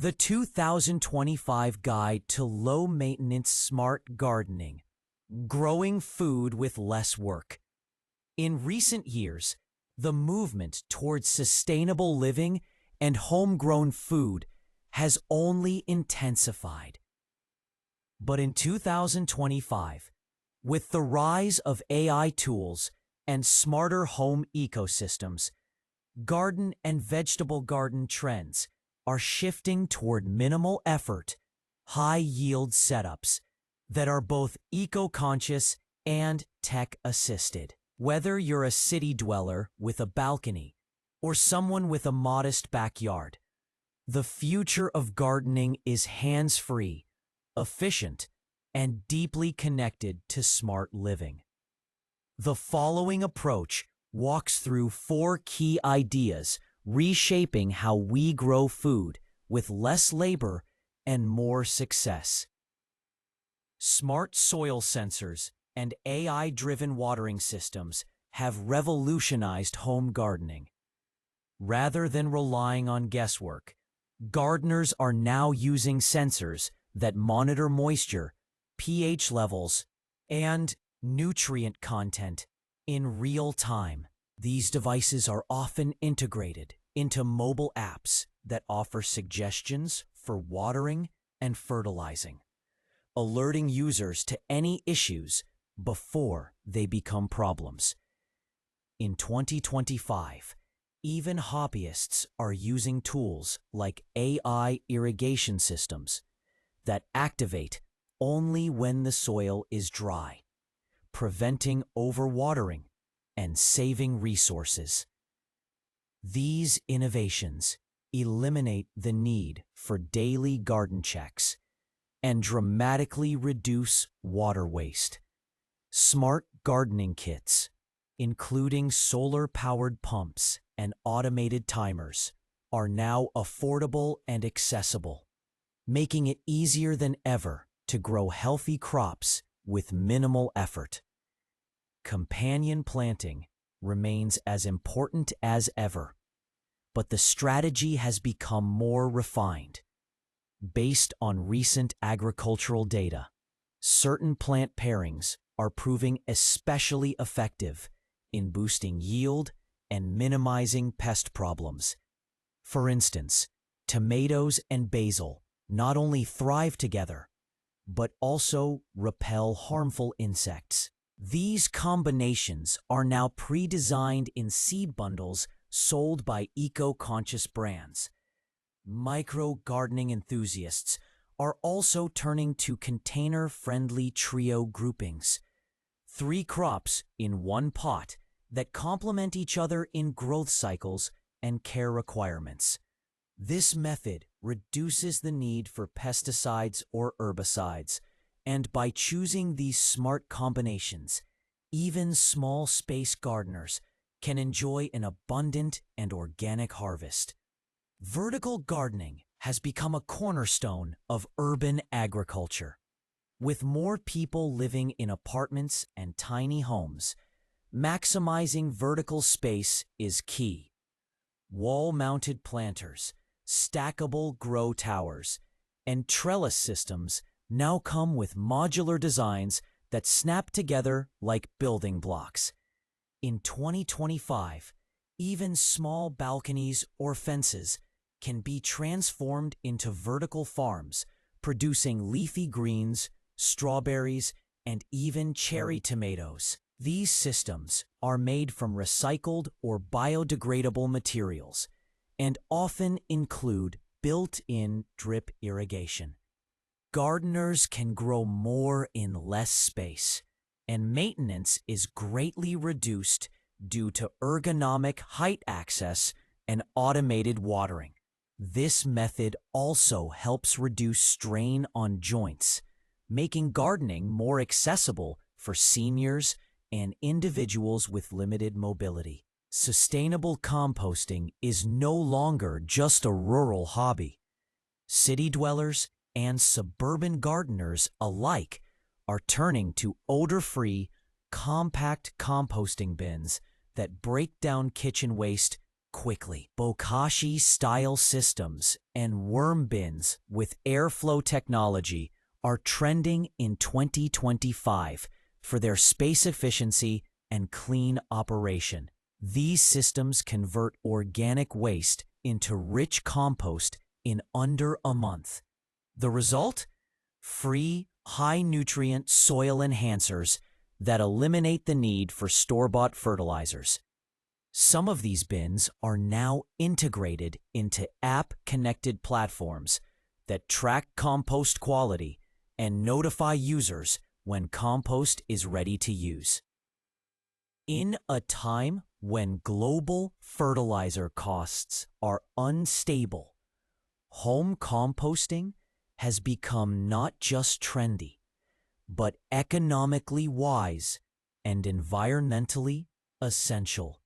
The 2025 Guide to Low-Maintenance Smart Gardening: Growing Food with Less Work. In recent years, the movement towards sustainable living and homegrown food has only intensified. But in 2025, with the rise of AI tools and smarter home ecosystems, garden and vegetable garden trends are shifting toward minimal effort, high-yield setups that are both eco-conscious and tech-assisted. Whether you're a city dweller with a balcony or someone with a modest backyard, the future of gardening is hands-free, efficient, and deeply connected to smart living. The following approach walks through 4 key ideas reshaping how we grow food with less labor and more success. Smart soil sensors and AI-driven watering systems have revolutionized home gardening. Rather than relying on guesswork, gardeners are now using sensors that monitor moisture, pH levels, and nutrient content in real time. These devices are often integrated into mobile apps that offer suggestions for watering and fertilizing, alerting users to any issues before they become problems. In 2025, even hobbyists are using tools like AI irrigation systems that activate only when the soil is dry, preventing overwatering and saving resources. These innovations eliminate the need for daily garden checks and dramatically reduce water waste. Smart gardening kits, including solar-powered pumps and automated timers, are now affordable and accessible, making it easier than ever to grow healthy crops with minimal effort. Companion planting remains as important as ever, but the strategy has become more refined. Based on recent agricultural data, certain plant pairings are proving especially effective in boosting yield and minimizing pest problems. For instance, tomatoes and basil not only thrive together, but also repel harmful insects. These combinations are now pre-designed in seed bundles sold by eco-conscious brands. Micro-gardening enthusiasts are also turning to container-friendly trio groupings, 3 crops in one pot that complement each other in growth cycles and care requirements. This method reduces the need for pesticides or herbicides, and by choosing these smart combinations, even small space gardeners can enjoy an abundant and organic harvest. Vertical gardening has become a cornerstone of urban agriculture. With more people living in apartments and tiny homes, maximizing vertical space is key. Wall-mounted planters, stackable grow towers, and trellis systems now come with modular designs that snap together like building blocks. In 2025, even small balconies or fences can be transformed into vertical farms, producing leafy greens, strawberries, and even cherry tomatoes. These systems are made from recycled or biodegradable materials and often include built-in drip irrigation. Gardeners can grow more in less space, and maintenance is greatly reduced due to ergonomic height access and automated watering. This method also helps reduce strain on joints, making gardening more accessible for seniors and individuals with limited mobility. Sustainable composting is no longer just a rural hobby. City dwellers and suburban gardeners alike are turning to odor-free, compact composting bins that break down kitchen waste quickly. Bokashi-style systems and worm bins with airflow technology are trending in 2025 for their space efficiency and clean operation. These systems convert organic waste into rich compost in under a month. The result? Free, high-nutrient soil enhancers that eliminate the need for store-bought fertilizers. Some of these bins are now integrated into app-connected platforms that track compost quality and notify users when compost is ready to use. In a time when global fertilizer costs are unstable, home composting has become not just trendy, but economically wise and environmentally essential.